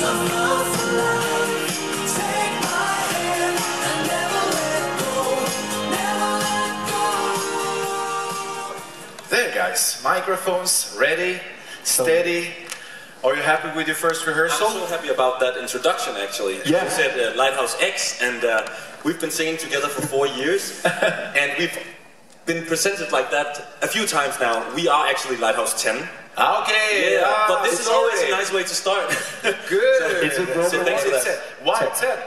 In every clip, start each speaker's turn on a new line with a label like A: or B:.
A: There, guys, microphones ready, steady. Are you happy with your first rehearsal?
B: I'm so happy about that introduction, actually.
A: Yeah.
B: You said Lighthouse X, and we've been singing together for 4 years, and we've been presented like that a few times now. We are actually Lighthouse 10.
A: Okay,
B: yeah, but this is always a nice way to start.
A: Good.
C: It's a
B: So thanks for that.
A: Why 10?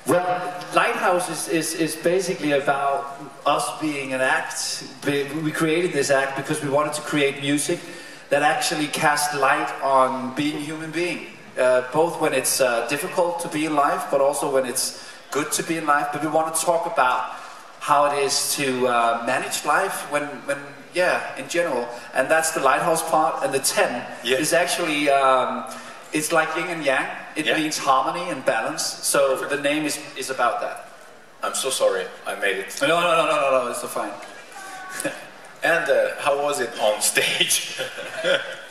C: Well, Lighthouse is basically about us being an act. We created this act because we wanted to create music that actually cast light on being a human being. Both when it's difficult to be in life, but also when it's good to be in life. But we want to talk about how it is to manage life in general. And that's the Lighthouse part. And the 10 is actually, it's like yin and yang. It means harmony and balance. So the name is about that.
A: I'm so sorry, I made it.
C: No, it's so fine.
A: And how was it on stage?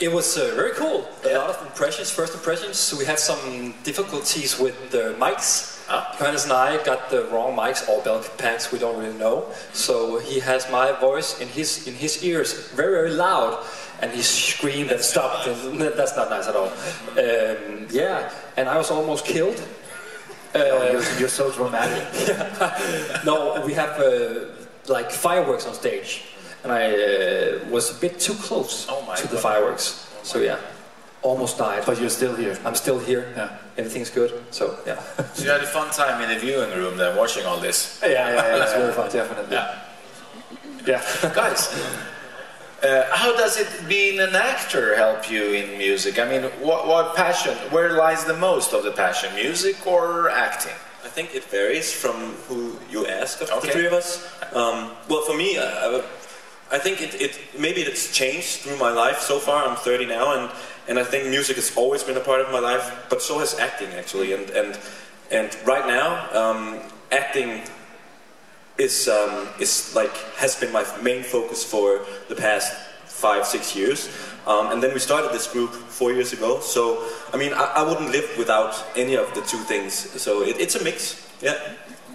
D: It was very cool. A lot of impressions, first impressions. So we had some difficulties with the mics. Johannes and I got the wrong mics, or bell packs, we don't really know. So he has my voice in his ears, very, very loud. And he screamed and stopped, and that's not nice at all. And I was almost killed.
C: You're so dramatic.
D: No, we have like fireworks on stage, and I was a bit too close to the fireworks. So yeah, almost died.
C: But you're still here.
D: I'm still here. Yeah, everything's good. So yeah.
A: So you had a fun time in the viewing room then, watching all this.
C: Yeah, it's very fun, definitely. Yeah.
A: Guys. How does it being an actor help you in music? I mean, what passion, where lies the most of the passion, music or acting?
B: I think it varies from who you ask of the three of us. Well, for me, I think maybe it's changed through my life so far. I'm 30 now, and I think music has always been a part of my life, but so has acting actually. And right now, acting is has been my main focus for the past 5-6 years, and then we started this group 4 years ago. So I mean, I wouldn't live without any of the two things. So it's a mix, yeah.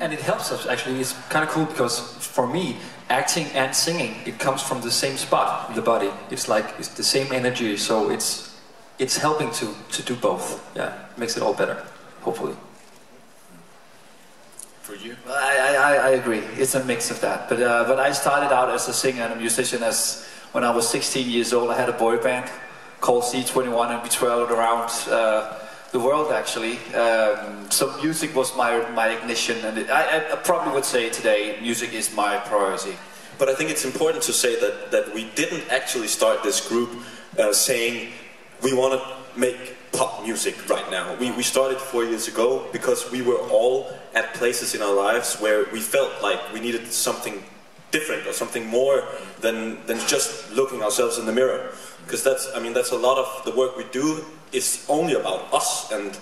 D: And it helps us actually. It's kind of cool because for me, acting and singing, it comes from the same spot in the body. It's the same energy. So it's helping to do both. Yeah, makes it all better, hopefully.
A: For you?
C: Well, I agree. It's a mix of that. But I started out as a singer and a musician when I was 16 years old. I had a boy band called C21, and we traveled around the world actually. So music was my ignition, and I probably would say today music is my priority.
B: But I think it's important to say that we didn't actually start this group saying we want to make pop music right now. We started 4 years ago because we were all at places in our lives where we felt like we needed something different or something more than just looking ourselves in the mirror. Because that's a lot of the work we do is only about us and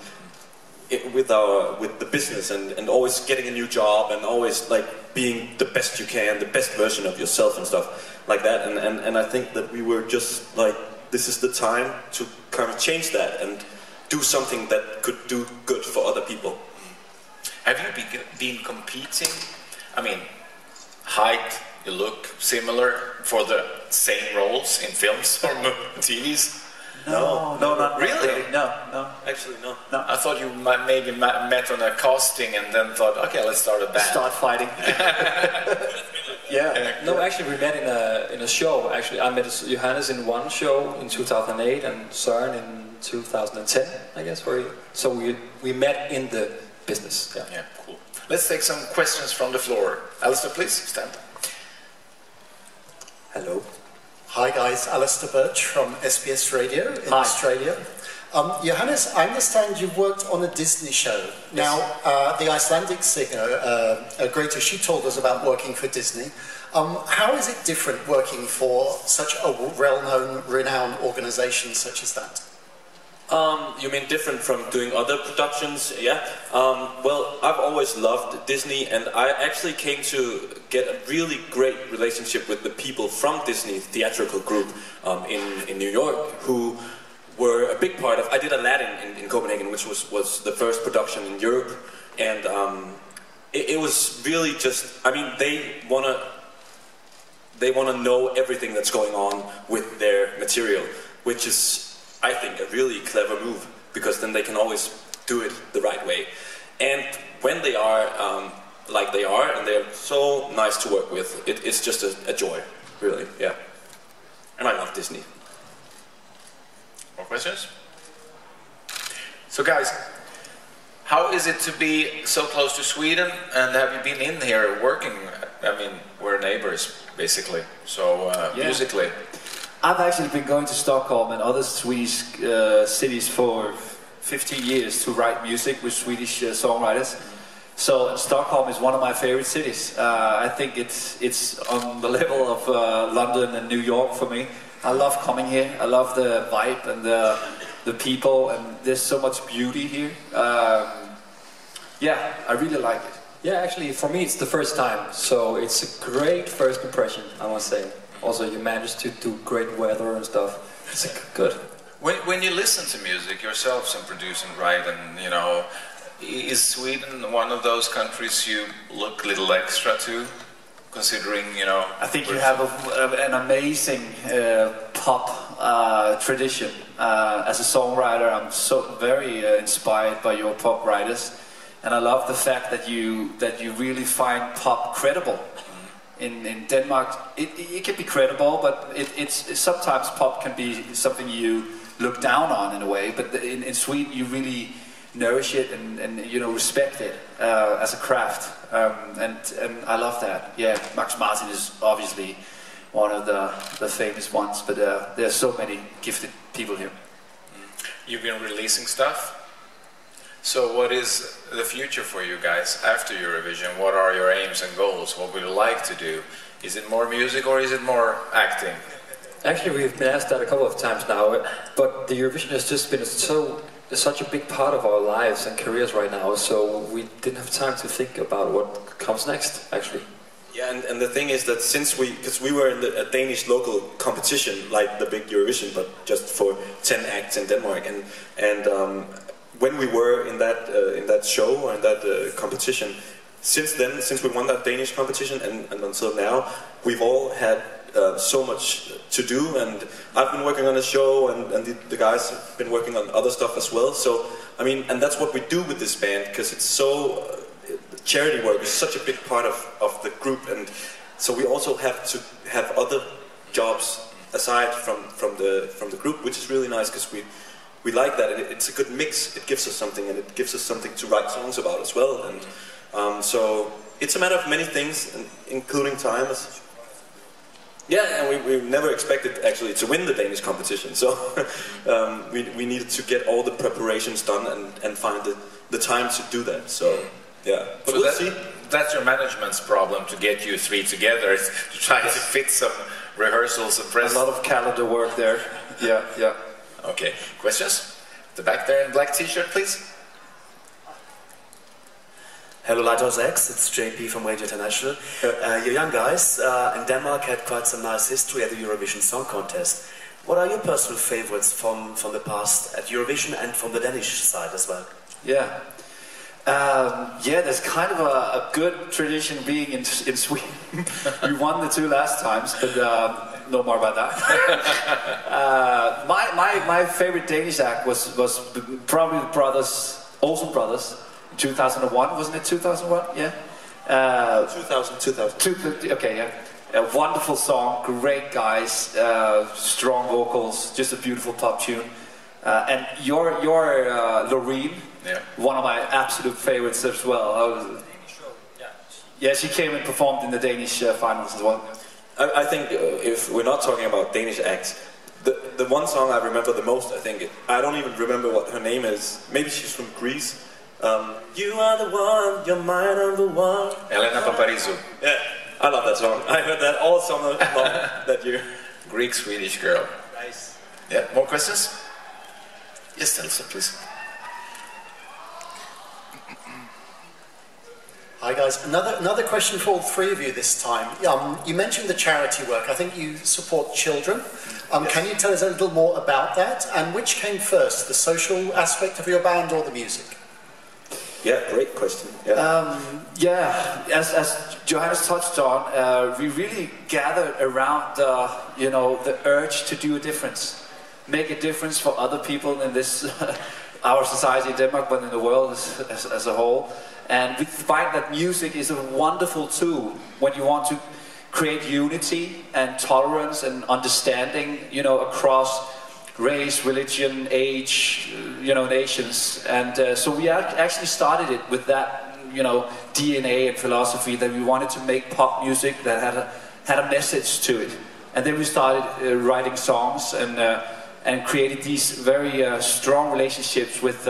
B: with the business and always getting a new job and always like being the best you can, the best version of yourself and stuff like that. And I think that we were just like, this is the time to kind of change that and do something that could do good for other people.
A: Have you been competing? I mean, height, you look similar for the same roles in films or TVs?
C: No, not
A: really.
C: No.
B: Actually, no.
A: I thought you maybe met on a casting and then thought, okay, let's start a band.
C: Start fighting. Yeah.
D: No, actually, we met in a show. Actually, I met Johannes in one show in 2008 and Søren in 2010, I guess. So we met in the business.
A: Yeah, cool. Let's take some questions from the floor. Alistair, please stand.
E: Hello. Hi guys, Alistair Birch from SBS Radio in Australia. Johannes, I understand you worked on a Disney show. Now, the Icelandic singer, Greta, she told us about working for Disney. How is it different working for such a well-known, renowned organisation such as that?
B: You mean different from doing other productions? Yeah. Well, I've always loved Disney, and I actually came to get a really great relationship with the people from Disney Theatrical Group in New York, who were a big part of. I did Aladdin in Copenhagen, which was the first production in Europe, and it was really just. I mean, they wanna know everything that's going on with their material, which is, I think, a really clever move, because then they can always do it the right way. And when they are like they are, and they're so nice to work with, it's just a joy, really, yeah. And I love Disney.
A: More questions? So guys, how is it to be so close to Sweden, and have you been in here working? I mean, we're neighbors, basically, so musically.
C: I've actually been going to Stockholm and other Swedish cities for 15 years to write music with Swedish songwriters. So Stockholm is one of my favorite cities. I think it's on the level of London and New York for me. I love coming here. I love the vibe and the people, and there's so much beauty here. Yeah, I really like it.
D: Yeah, actually, for me, it's the first time, so it's a great first impression, I must say. Also, you managed to do great weather and stuff. It's good.
A: When you listen to music yourselves and produce and write, and you know, is Sweden one of those countries you look a little extra to, considering, you know?
C: I think you have an amazing pop tradition. As a songwriter, I'm so very inspired by your pop writers, and I love the fact that you really find pop credible. In Denmark, it can be credible, but it's sometimes pop can be something you look down on in a way. But in Sweden, you really nourish it and you know, respect it as a craft, and I love that. Yeah, Max Martin is obviously one of the famous ones, but there's so many gifted people here.
A: You've been releasing stuff. So what is the future for you guys after Eurovision? What are your aims and goals? What would you like to do? Is it more music or is it more acting?
D: Actually, we've been asked that a couple of times now, but the Eurovision has just been such a big part of our lives and careers right now, so we didn't have time to think about what comes next, actually.
B: Yeah, and the thing is that because we were in a Danish local competition, like the big Eurovision, but just for 10 acts in Denmark, and when we were in that show or in that competition, since we won that Danish competition and until now, we've all had so much to do, and I've been working on a show, and the guys have been working on other stuff as well. So I mean, and that's what we do with this band, because it's so charity work is such a big part of the group, and so we also have to have other jobs aside from the group, which is really nice, because we like that. It's a good mix. It gives us something, and it gives us something to write songs about as well. And so it's a matter of many things, including time. Yeah, and we never expected actually to win the Danish competition. So we needed to get all the preparations done and find the time to do that. So yeah, but
A: so
B: we'll see.
A: That's your management's problem, to get you three together, to try to fit some rehearsals and press.
C: A lot of calendar work there. Yeah, yeah.
A: Okay, questions? The back there in black t-shirt, please.
F: Hello, Lighthouse X, it's JP from Radio International. You young guys in Denmark had quite some nice history at the Eurovision Song Contest. What are your personal favorites from the past at Eurovision and from the Danish side as well?
C: Yeah. Yeah, there's kind of a good tradition being in Sweden. We won the 2 last times, but no more about that. My favorite Danish act was probably the Olsen Brothers, 2001, wasn't it 2001? Yeah.
B: 2000.
C: Okay, yeah. A wonderful song, great guys, strong vocals, just a beautiful pop tune. And your Loreen,
A: yeah,
C: one of my absolute favorites as well. Yeah, she came and performed in the Danish finals as well.
B: I think if we're not talking about Danish acts, the one song I remember the most, I don't even remember what her name is. Maybe she's from Greece. You are the one, you're my number one.
A: Elena Paparizou.
B: Yeah, I love that song. I heard that all summer long that year.
A: Greek-Swedish girl.
F: Nice.
A: Yeah, more questions? Yes, Elsa, please.
E: Hi guys. Another question for all three of you this time. You mentioned the charity work. I think you support children.
A: Yes.
E: Can you tell us a little more about that? And which came first, the social aspect of your band or the music?
B: Yeah, great question. Yeah.
C: As Johannes touched on, we really gathered around the urge to do a difference, make a difference for other people in this our society in Denmark, but in the world as a whole. And we find that music is a wonderful tool when you want to create unity and tolerance and understanding, across race, religion, age, nations. And so we actually started it with that, DNA and philosophy, that we wanted to make pop music that had a message to it. And then we started writing songs and created these very strong relationships with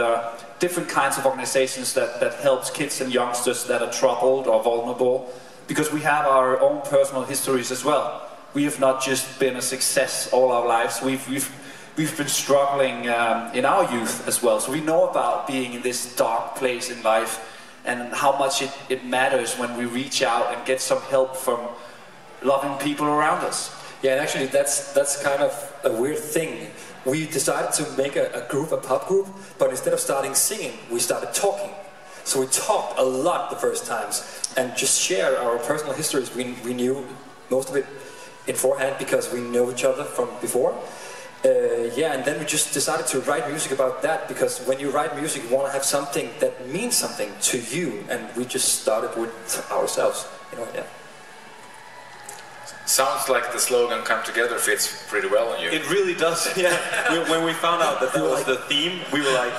C: different kinds of organizations that helps kids and youngsters that are troubled or vulnerable, because we have our own personal histories as well. We have not just been a success all our lives. We've been struggling in our youth as well. So we know about being in this dark place in life and how much it matters when we reach out and get some help from loving people around us.
D: Yeah, and actually that's kind of a weird thing. We decided to make a pop group, but instead of starting singing, we started talking. So we talked a lot the first times and just shared our personal histories. We knew most of it beforehand because we know each other from before. And then we just decided to write music about that, because when you write music, you want to have something that means something to you, and we just started with ourselves.
A: Sounds like the slogan "Come Together" fits pretty well on you.
B: It really does, yeah. When we found out that was the theme, we were like,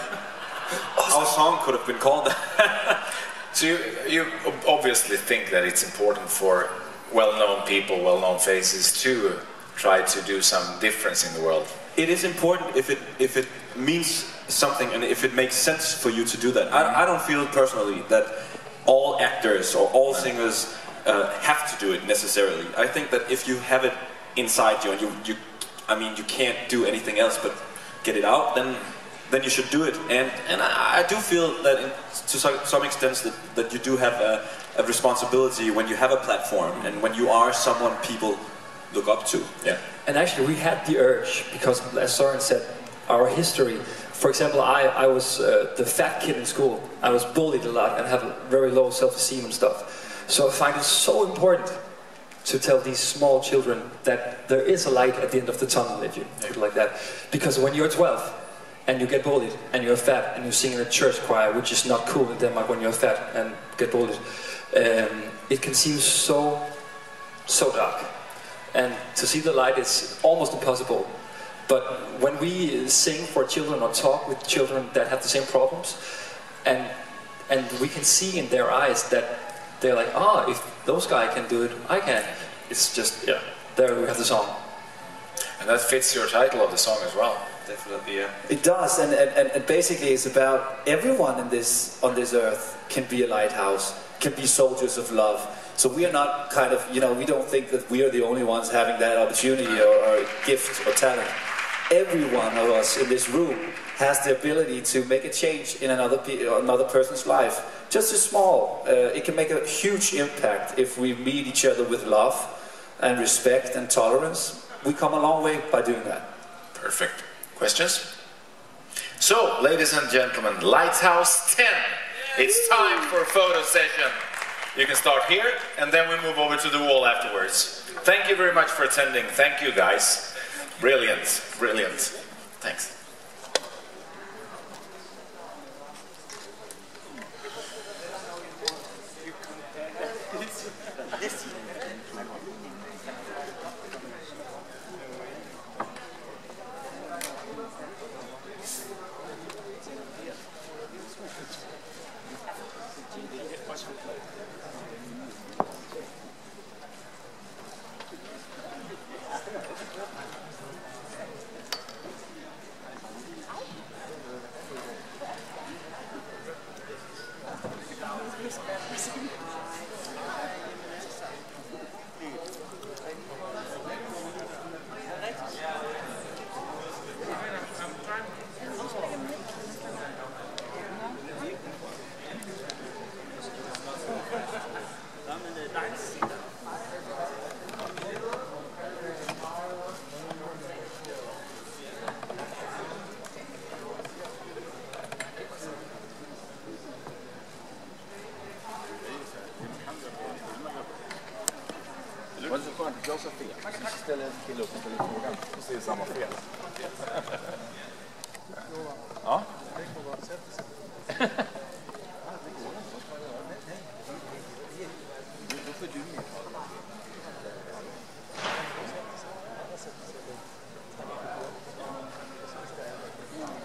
B: our song could have been called that.
A: So you obviously think that it's important for well-known people, well-known faces to try to do some difference in the world.
B: It is important if it means something and if it makes sense for you to do that. I don't feel personally that all actors or all singers have to do it necessarily. I think that if you have it inside you and you can't do anything else but get it out, then you should do it. And I do feel that to some extent that you do have a responsibility when you have a platform and when you are someone people look up to. Yeah.
D: And actually we had the urge, because as Søren said, our history. For example, I was the fat kid in school. I was bullied a lot and have a very low self-esteem and stuff. So I find it so important to tell these small children that there is a light at the end of the tunnel, if you put it like that. Because when you're 12 and you get bullied and you're fat and you sing in a church choir, which is not cool in Denmark when you're fat and get bullied, it can seem so dark. And to see the light is almost impossible. But when we sing for children or talk with children that have the same problems, and we can see in their eyes that they're like, if those guys can do it, I can. It's just, there we have the song.
A: And that fits your title of the song as well.
B: Definitely, yeah.
C: It does, and basically it's about everyone on this earth can be a lighthouse, can be soldiers of love. So we are not kind of, we don't think that we are the only ones having that opportunity or gift or talent. Every one of us in this room has the ability to make a change in another person's life. Just as small. It can make a huge impact if we meet each other with love and respect and tolerance. We come a long way by doing that.
A: Perfect. Questions? So, ladies and gentlemen, Lighthouse 10. It's time for a photo session. You can start here, and then we move over to the wall afterwards. Thank you very much for attending. Thank you, guys. Brilliant, brilliant. Thanks. Var det så skönt att jag sa fel? Ställ en kille upp och ställer frågan. Och ser samma fel. Ja. Då får du med.